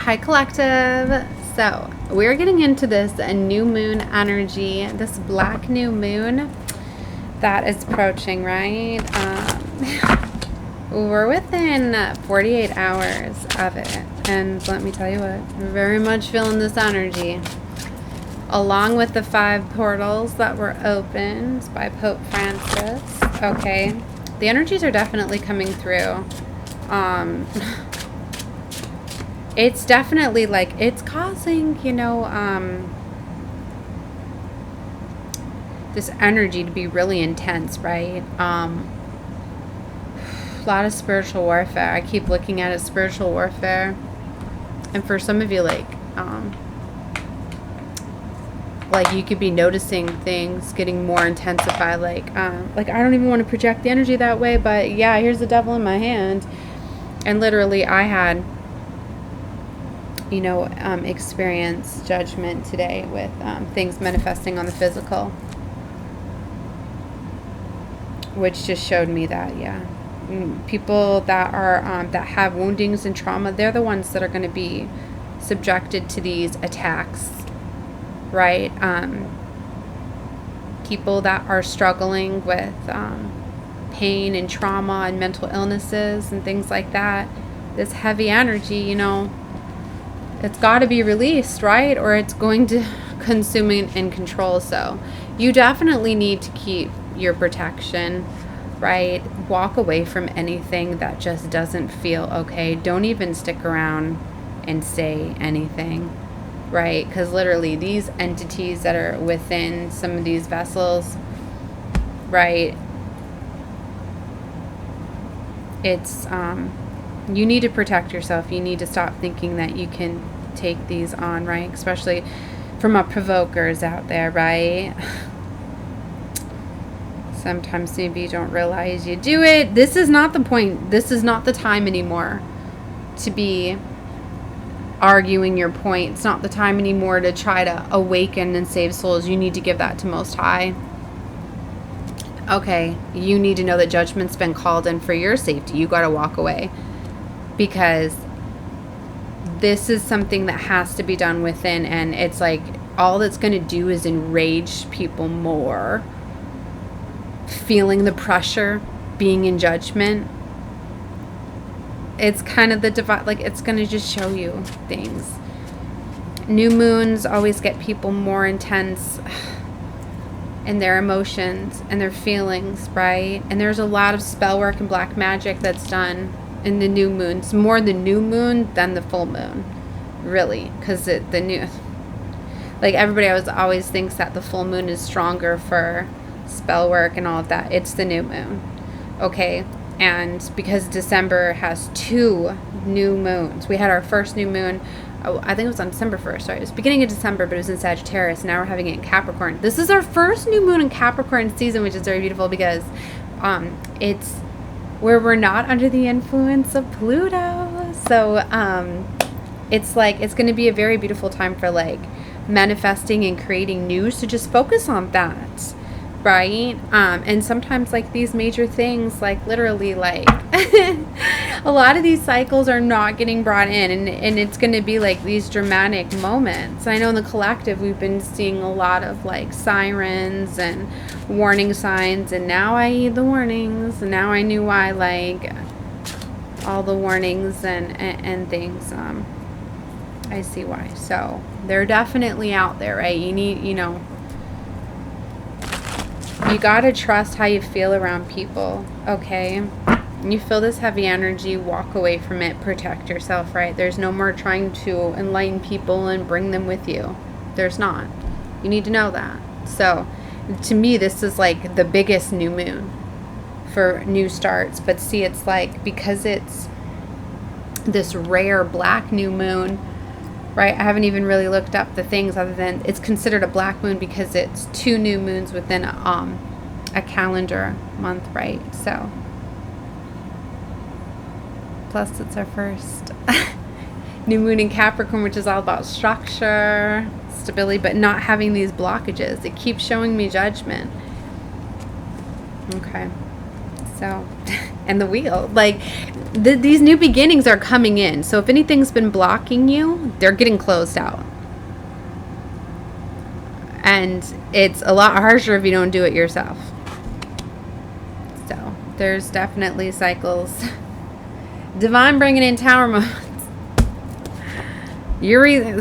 Hi Collective. So we're getting into this new moon energy, this black new moon that is approaching, right? We're within 48 hours of it, and let me tell you what, we're very much feeling this energy, along with the 5 portals that were opened by Pope Francis. Okay, the energies are definitely coming through. It's definitely like it's causing, you know, this energy to be really intense, right? A lot of spiritual warfare. I keep looking at it, spiritual warfare. And for some of you, like you could be noticing things getting more intensified. Like I don't even want to project the energy that way, but yeah, here's the devil in my hand. And literally I had, you know, experience judgment today with things manifesting on the physical, which just showed me that, yeah, people that are that have woundings and trauma, they're the ones that are going to be subjected to these attacks, right? People that are struggling with pain and trauma and mental illnesses and things like that, this heavy energy, you know, it's got to be released, right? Or it's going to consume and control. So you definitely need to keep your protection, right? Walk away from anything that just doesn't feel okay. Don't even stick around and say anything, right? Because literally these entities that are within some of these vessels, right? It's you need to protect yourself. You need to stop thinking that you can take these on, right? Especially from our provokers out there, right? Sometimes maybe you don't realize you do it. This is not the point. This is not the time anymore to be arguing your point. It's not the time anymore to try to awaken and save souls. You need to give that to Most High. Okay, you need to know that judgment's been called in for your safety. You got to walk away. Because this is something that has to be done within, and it's like all that's going to do is enrage people more. Feeling the pressure, being in judgment, it's kind of the divide, like it's going to just show you things. New moons always get people more intense in their emotions and their feelings, right? And there's a lot of spell work and black magic that's done in the new moon. It's more the new moon than the full moon, really, because the new, like everybody always thinks that the full moon is stronger for spell work and all of that. It's the new moon, okay? And because December has 2 new moons, we had our first new moon, I think it was on December 1st, sorry, it was beginning of December, but it was in Sagittarius. Now we're having it in Capricorn. This is our first new moon in Capricorn season, which is very beautiful because it's where we're not under the influence of Pluto. So it's like, it's going to be a very beautiful time for like manifesting and creating new. So just focus on that, right? And sometimes like these major things, like literally like a lot of these cycles are not getting brought in, and it's going to be like these dramatic moments. I know in the collective we've been seeing a lot of like sirens and warning signs, and now I heed the warnings, and now I knew why, like all the warnings and things, I see why. So they're definitely out there, right? You need, you know, you gotta trust how you feel around people, okay? You feel this heavy energy, walk away from it, protect yourself, right? There's no more trying to enlighten people and bring them with you. There's not. You need to know that. So to me, this is like the biggest new moon for new starts. But see, it's like, because it's this rare black new moon, right? I haven't even really looked up the things other than it's considered a black moon because it's 2 new moons within a calendar month, right? So plus it's our first new moon in Capricorn, which is all about structure, stability, but not having these blockages. It keeps showing me judgment. Okay, so and the wheel. Like, these new beginnings are coming in. So if anything's been blocking you, they're getting closed out. And it's a lot harsher if you don't do it yourself. So there's definitely cycles. Divine bringing in Tower moments.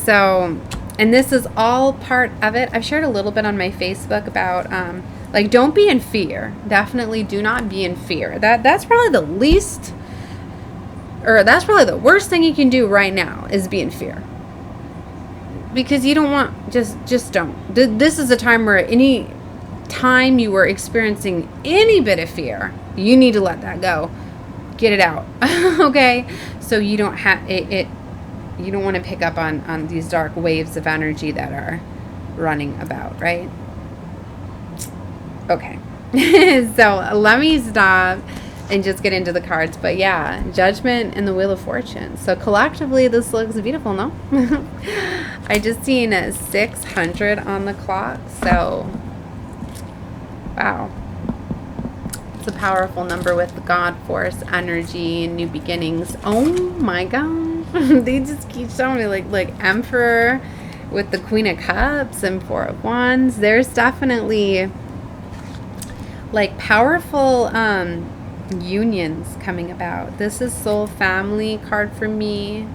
So, and this is all part of it. I've shared a little bit on my Facebook about, like, don't be in fear. Definitely do not be in fear. That's probably the least, or that's probably the worst thing you can do right now is be in fear. Because you don't want, just don't. This is a time where any time you were experiencing any bit of fear, you need to let that go. Get it out. Okay? So you don't have it. You don't want to pick up on these dark waves of energy that are running about, right? Okay. So let me stop and just get into the cards. But yeah, Judgment and the Wheel of Fortune. So collectively, this looks beautiful, no? I just seen 600 on the clock. So, wow. It's a powerful number with the God Force energy and new beginnings. Oh my God. They just keep showing me like Emperor with the Queen of Cups and Four of Wands. There's definitely like powerful unions coming about. This is Soul Family card for me.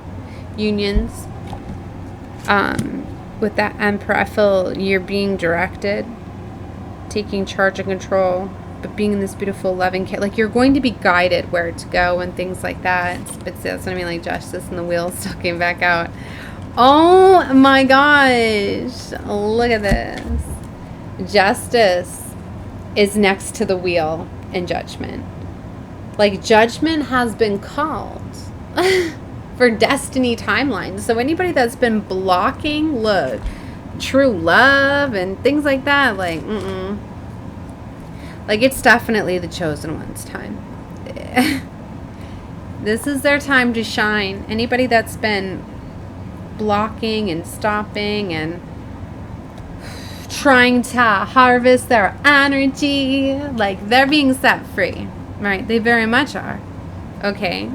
Unions. With that Emperor, I feel you're being directed, taking charge and control, but being in this beautiful loving care. Like, you're going to be guided where to go and things like that. But that's what I mean, like Justice and the Wheel still came back out. Oh my gosh, look at this. Justice is next to the Wheel in Judgment. Like, Judgment has been called for destiny timelines. So anybody that's been blocking, look, true love and things like that, like, like, it's definitely the chosen one's time. This is their time to shine. Anybody that's been blocking and stopping and trying to harvest their energy, like, they're being set free, right? They very much are. Okay.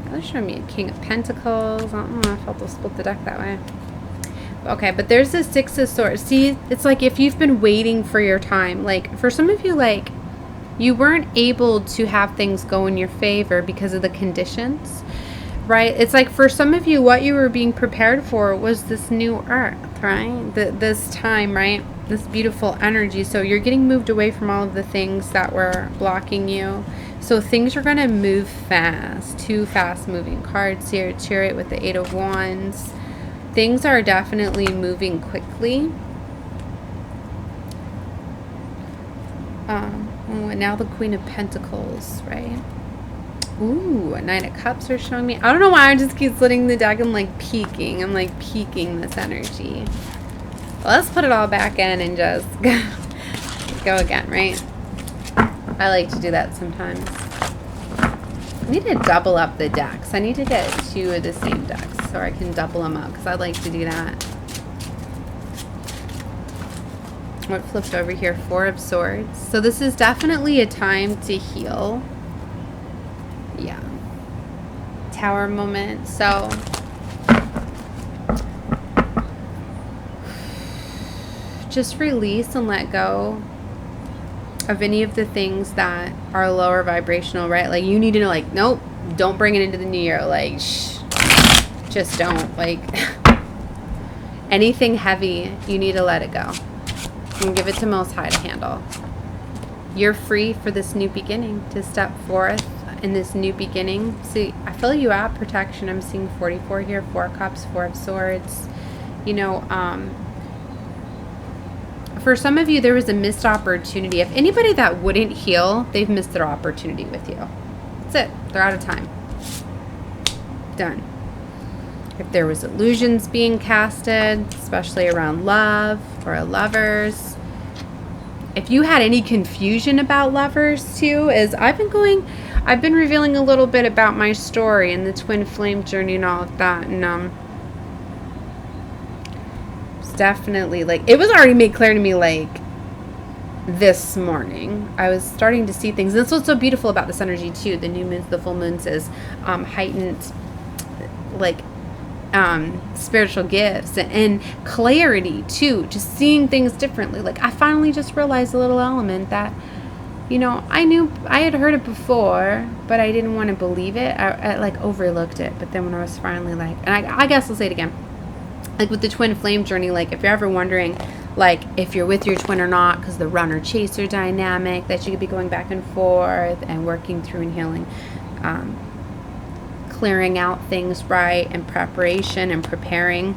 They're showing me a King of Pentacles. I don't know if I'll split the deck that way. Okay, but there's the Six of Swords. See, it's like if you've been waiting for your time. Like, for some of you, like, you weren't able to have things go in your favor because of the conditions, right? It's like for some of you, what you were being prepared for was this new earth, right? This time, right? This beautiful energy. So you're getting moved away from all of the things that were blocking you. So things are going to move fast. Two fast-moving cards here. Chariot with the Eight of Wands. Things are definitely moving quickly. Oh, and now the Queen of Pentacles, right? Ooh, a Knight of Cups are showing me. I don't know why I just keep splitting the deck. I'm like peeking. I'm like peeking this energy. Well, let's put it all back in and just go again, right? I like to do that sometimes. I need to double up the decks. I need to get two of the same decks so I can double them up because I like to do that. What flipped over here? Four of Swords. So this is definitely a time to heal. Yeah. Tower moment. So just release and let go of any of the things that are lower vibrational, right? Like, you need to know, like, nope, don't bring it into the new year. Like, shh, just don't. Like, anything heavy, you need to let it go and give it to Most High to handle. You're free for this new beginning, to step forth in this new beginning. See, I feel you at protection. I'm seeing 44 here, Four of Cups, Four of Swords. You know, for some of you, there was a missed opportunity. If anybody that wouldn't heal, they've missed their opportunity with you. That's it. They're out of time. Done. If there was illusions being casted, especially around love or lovers. If you had any confusion about lovers too, is I've been revealing a little bit about my story and the twin flame journey and all of that. And definitely, like, it was already made clear to me, like, this morning. I was starting to see things. That's what's so beautiful about this energy too. The new moons, the full moons is heightened, like spiritual gifts and clarity too. Just seeing things differently. Like I finally just realized a little element that, you know, I had heard it before, but I didn't want to believe it. I like overlooked it. But then when I was finally like, and I guess I'll say it again, like with the twin flame journey, like if you're ever wondering, like if you're with your twin or not, because the runner chaser dynamic that you could be going back and forth and working through and healing, clearing out things, right, and preparation and preparing.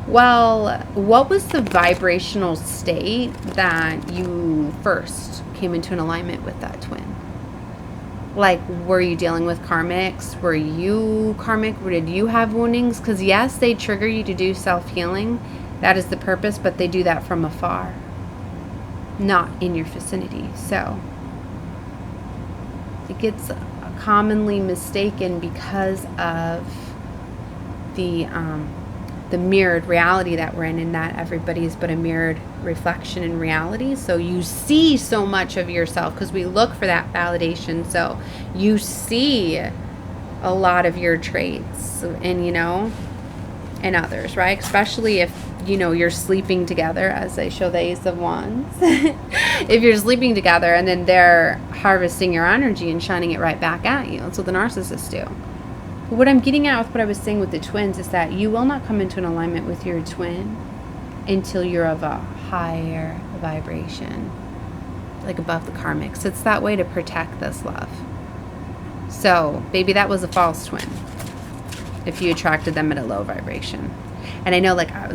Well, what was the vibrational state that you first came into an alignment with that twin? Like, were you dealing with karmics? Were you karmic? Or did you have woundings? Because yes, they trigger you to do self-healing. That is the purpose, but they do that from afar, not in your vicinity. So it gets commonly mistaken because of the mirrored reality that we're in, and that everybody is but a mirrored reflection in reality. So you see so much of yourself because we look for that validation. So you see a lot of your traits and, you know, and others, right? Especially if, you know, you're sleeping together, as I show the Ace of Wands. If you're sleeping together and then they're harvesting your energy and shining it right back at you. That's what the narcissists do. But what I'm getting at with what I was saying with the twins is that you will not come into an alignment with your twin until you're of a higher vibration, like above the karmics. It's that way to protect this love. So, baby, that was a false twin if you attracted them at a low vibration. And I know, like, I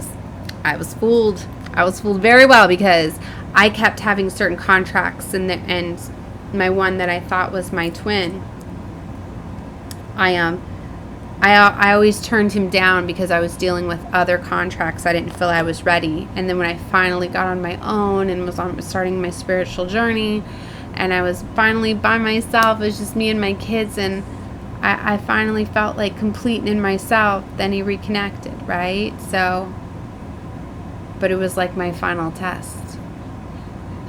was fooled. I was fooled very well because I kept having certain contracts, and my one that I thought was my twin, I always turned him down because I was dealing with other contracts. I didn't feel I was ready. And then when I finally got on my own and was starting my spiritual journey, and I was finally by myself, it was just me and my kids, and I finally felt like complete in myself, then he reconnected, right? So, but it was like my final test.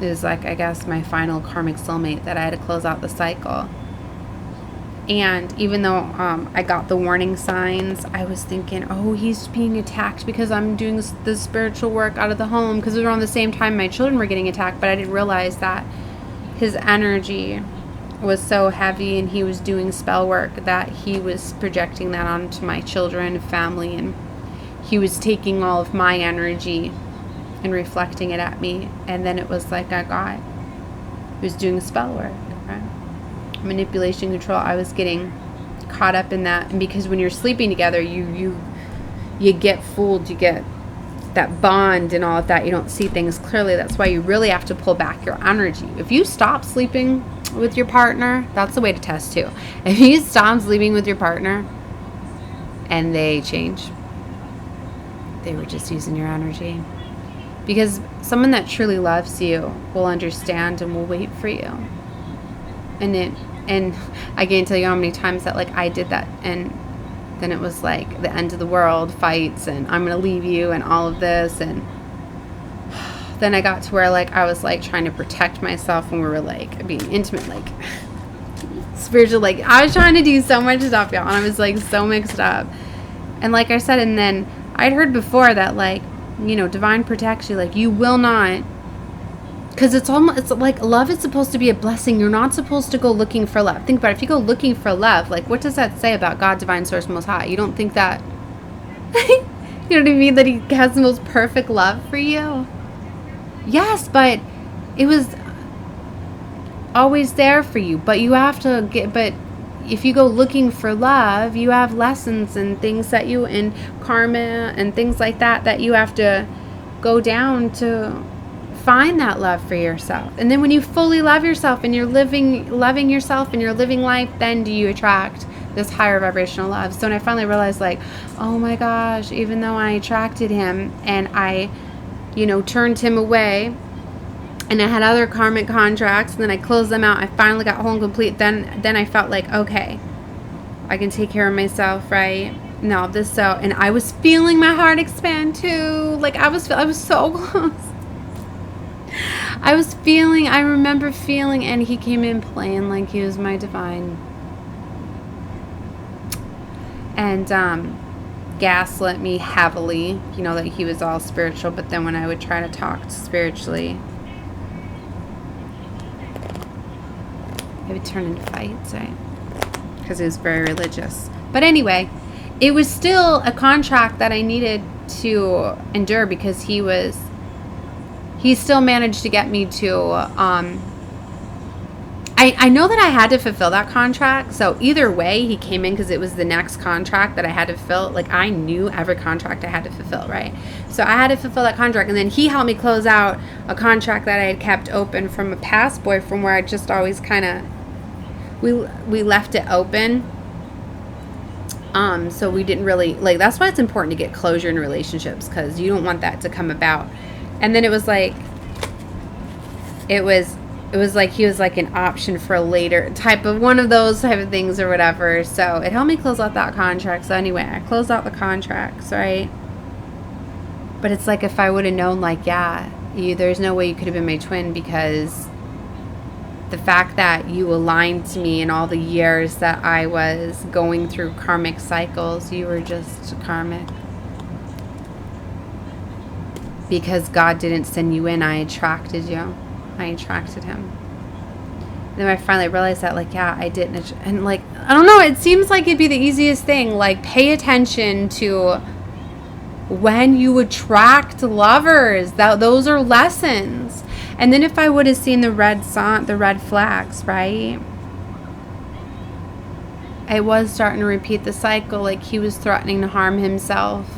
It was like, I guess, my final karmic soulmate that I had to close out the cycle. And even though I got the warning signs, I was thinking, oh, he's being attacked because I'm doing the spiritual work out of the home, because it was around the same time my children were getting attacked. But I didn't realize that his energy was so heavy and he was doing spell work that he was projecting that onto my children, family, and he was taking all of my energy and reflecting it at me. And then it was like he was doing spell work, right? Manipulation, control. I was getting caught up in that, and because when you're sleeping together, you get fooled, you get that bond and all of that. You don't see things clearly. That's why you really have to pull back your energy. If you stop sleeping with your partner, that's the way to test too. If you stop sleeping with your partner and they change, they were just using your energy. Because someone that truly loves you will understand and will wait for you. And I can't tell you how many times that, like, I did that, and then it was like the end of the world, fights, and I'm gonna leave you and all of this. And then I got to where, like, I was like trying to protect myself when we were like being intimate, like spiritual, like I was trying to do so much stuff, y'all, and I was like so mixed up. And like I said, and then I'd heard before that, like, you know, divine protects you, like you will not. Because it's like love is supposed to be a blessing. You're not supposed to go looking for love. Think about it. If you go looking for love, like, what does that say about God, divine source, most high? You don't think that, you know what I mean? That he has the most perfect love for you? Yes, but it was always there for you. But you have to but if you go looking for love, you have lessons and things that you, and karma and things like that you have to go down to find that love for yourself. And then when you fully love yourself and you're loving yourself and you're living life, then do you attract this higher vibrational love. So when I finally realized, like, oh my gosh, even though I attracted him and I, you know, turned him away, and I had other karmic contracts, and then I closed them out, I finally got whole and complete, then I felt like, okay, I can take care of myself, right? No, this so, and I was feeling my heart expand too. Like I was so close. I remember feeling, and he came in playing like he was my divine. And gaslit me heavily, you know, that he was all spiritual, but then when I would try to talk spiritually, it would turn into fights, right? Because he was very religious. But anyway, it was still a contract that I needed to endure, because he still managed to get me to, I know that I had to fulfill that contract. So either way, he came in because it was the next contract that I had to fulfill. Like, I knew every contract I had to fulfill, right? So I had to fulfill that contract. And then he helped me close out a contract that I had kept open from a past boyfriend, where I just always kind of, we left it open. So we didn't really, like, that's why it's important to get closure in relationships, because you don't want that to come about. And then it was like he was like an option for a later type of one of those type of things or whatever. So it helped me close out that contract. So anyway, I closed out the contracts, right? But it's like, if I would have known, like, yeah, there's no way you could have been my twin, because the fact that you aligned to me in all the years that I was going through karmic cycles, you were just karmic. Because God didn't send you in, I attracted you. I attracted him. And then I finally realized that, like, yeah, I didn't. And, like, I don't know, it seems like it'd be the easiest thing. Like, pay attention to when you attract lovers. Those are lessons. And then if I would have seen the red flags, right? I was starting to repeat the cycle. Like, he was threatening to harm himself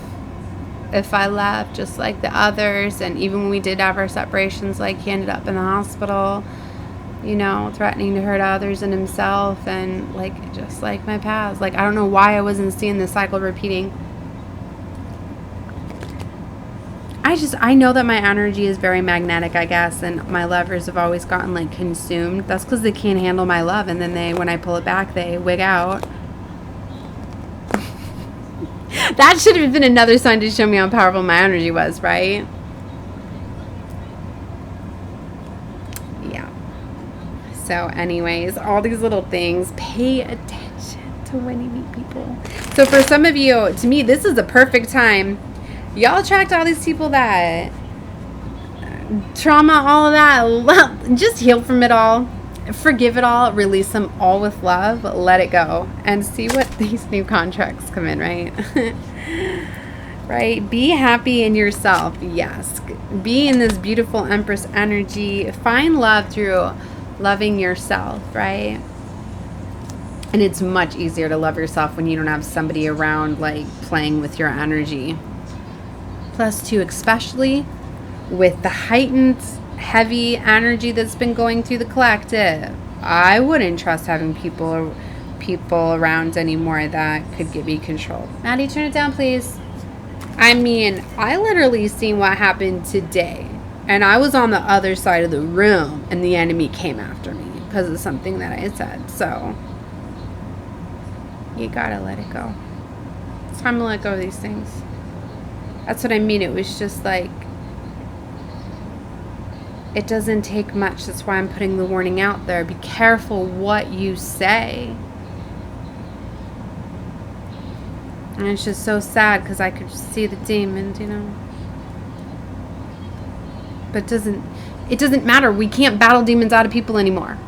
if I left, just like the others. And even when we did have our separations, like, he ended up in the hospital, you know, threatening to hurt others and himself. And, like, just like my past. Like, I don't know why I wasn't seeing the cycle repeating. I know that my energy is very magnetic, I guess, and my lovers have always gotten, like, consumed. That's because they can't handle my love, and then when I pull it back, they wig out. That should have been another sign to show me how powerful my energy was, right? Yeah. So anyways, all these little things, pay attention to when you meet people. So for some of you, to me, this is the perfect time. Y'all attract all these people that trauma, all of that. Just heal from it all. Forgive it all. Release them all with love. Let it go. And see what these new contracts come in, right? Right? Be happy in yourself. Yes. Be in this beautiful Empress energy. Find love through loving yourself, right? And it's much easier to love yourself when you don't have somebody around, like, playing with your energy. Plus, too, especially with the heightened, heavy energy that's been going through the collective, I wouldn't trust having people around anymore that could get me controlled. Maddie, turn it down, please. I mean, I literally seen what happened today, and I was on the other side of the room, and the enemy came after me because of something that I said. So you gotta let it go. It's time to let go of these things. That's what I mean. It was just like, it doesn't take much. That's why I'm putting the warning out there. Be careful what you say. And it's just so sad because I could see the demons, you know. But it doesn't matter. We can't battle demons out of people anymore.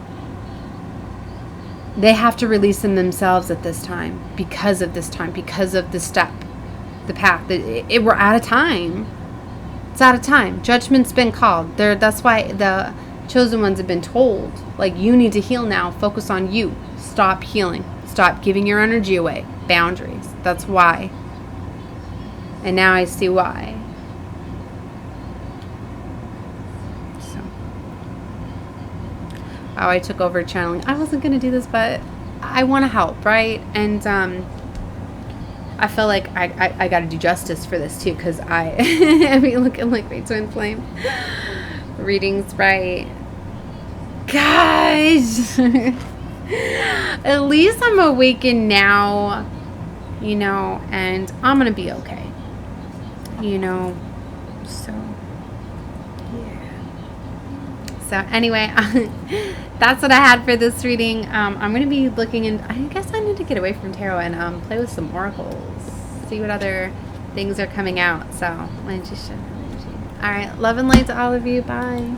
They have to release them themselves at this time, because of this time, because of the step, the path. We're out of time. It's out of time. Judgment's been called. That's why the chosen ones have been told, like, you need to heal now. Focus on you. Stop healing. Stop giving your energy away. Boundaries. That's why. And now I see why. So, I took over channeling. I wasn't going to do this, but I want to help, right? And I feel like I got to do justice for this too, because I mean, looking like my twin flame. Readings, right? Guys, at least I'm awakened now, you know, and I'm gonna be okay, you know. So yeah, So anyway, that's what I had for this reading. I'm going to be looking in. I guess I need to get away from tarot and play with some oracles. See what other things are coming out. So, all right. Love and light to all of you. Bye.